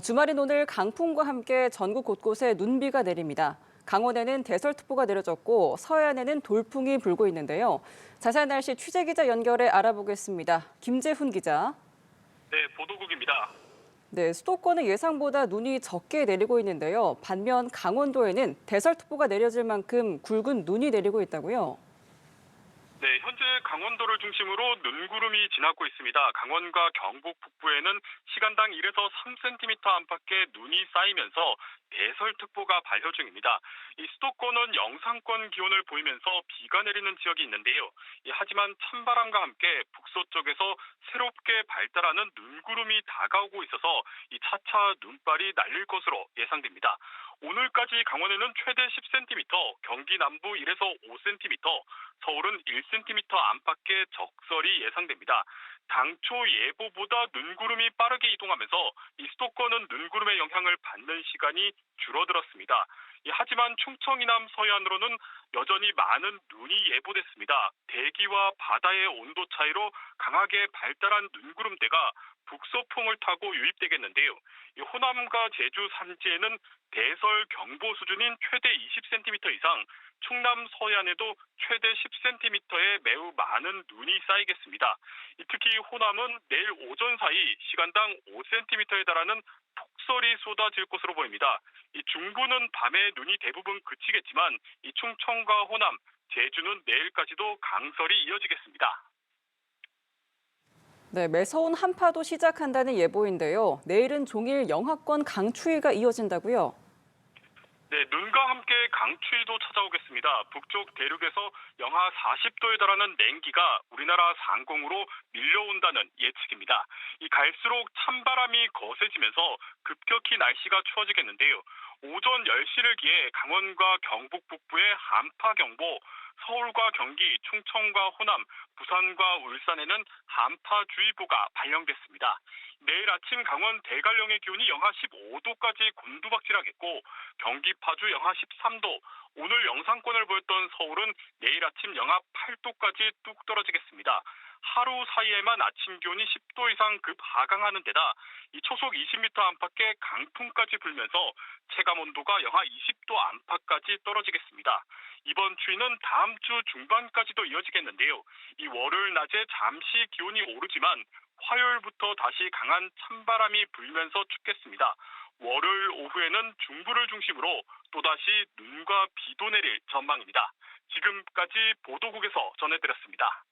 주말인 오늘 강풍과 함께 전국 곳곳에 눈비가 내립니다. 강원에는 대설특보가 내려졌고 서해안에는 돌풍이 불고 있는데요. 자세한 날씨 취재기자 연결해 알아보겠습니다. 김재훈 기자. 네, 보도국입니다. 네, 수도권은 예상보다 눈이 적게 내리고 있는데요. 반면 강원도에는 대설특보가 내려질 만큼 굵은 눈이 내리고 있다고요. 네, 현재 강원도를 중심으로 눈구름이 지나고 있습니다. 강원과 경북 북부에는 시간당 1에서 3cm 안팎의 눈이 쌓이면서 대설특보가 발효 중입니다. 이 수도권은 영상권 기온을 보이면서 비가 내리는 지역이 있는데요. 하지만 찬바람과 함께 북서쪽에서 새롭게 발달하는 눈구름이 다가오고 있어서 이 차차 눈발이 날릴 것으로 예상됩니다. 오늘까지 강원에는 최대 10cm, 경기 남부 1에서 5cm, 서울은 1cm 안팎의 적설이 예상됩니다. 당초 예보보다 눈구름이 빠르게 이동하면서 이 수도권은 눈구름의 영향을 받는 시간이 줄어들었습니다. 하지만 충청 이남 서해안으로는 여전히 많은 눈이 예보됐습니다. 대기와 바다의 온도 차이로 강하게 발달한 눈구름대가 북서풍을 타고 유입되겠는데요. 호남과 제주 산지에는 대설 경보 수준인 최대 20cm 이상, 충남 서해안에도 최대 10cm의 매우 많은 눈이 쌓이겠습니다. 특히 호남은 내일 오전 사이 시간당 5cm에 달하는 폭설이 쏟아질 것으로 보입니다. 이 중부는 밤에 눈이 대부분 그치겠지만 이 충청과 호남, 제주는 내일까지도 강설이 이어지겠습니다. 네, 매서운 한파도 시작한다는 예보인데요. 내일은 종일 영하권 강추위가 이어진다고요. 네, 눈과 함께 강추위도 찾아오겠습니다. 북쪽 대륙에서 영하 40도에 달하는 냉기가 우리나라 상공으로 밀려온다는 예측입니다. 갈수록 찬바람이 거세지면서 급격히 날씨가 추워지겠는데요. 오전 10시를 기해 강원과 경북 북부에 한파경보, 서울과 경기, 충청과 호남, 부산과 울산에는 한파주의보가 발령됐습니다. 내일 아침 강원 대관령의 기온이 영하 15도까지 곤두박질하겠고 경기 파주 영하 13도, 오늘 영상권을 보였던 서울은 내일 아침 영하 8도까지 뚝 떨어지겠습니다. 하루 사이에만 아침 기온이 10도 이상 급 하강하는 데다 이 초속 20m 안팎의 강풍까지 불면서 체감 온도가 영하 20도 안팎까지 떨어지겠습니다. 이번 추위는 다음 주 중반까지도 이어지겠는데요. 이 월요일 낮에 잠시 기온이 오르지만 화요일부터 다시 강한 찬바람이 불면서 춥겠습니다. 월요일 오후에는 중부를 중심으로 또다시 눈과 비도 내릴 전망입니다. 지금까지 보도국에서 전해드렸습니다.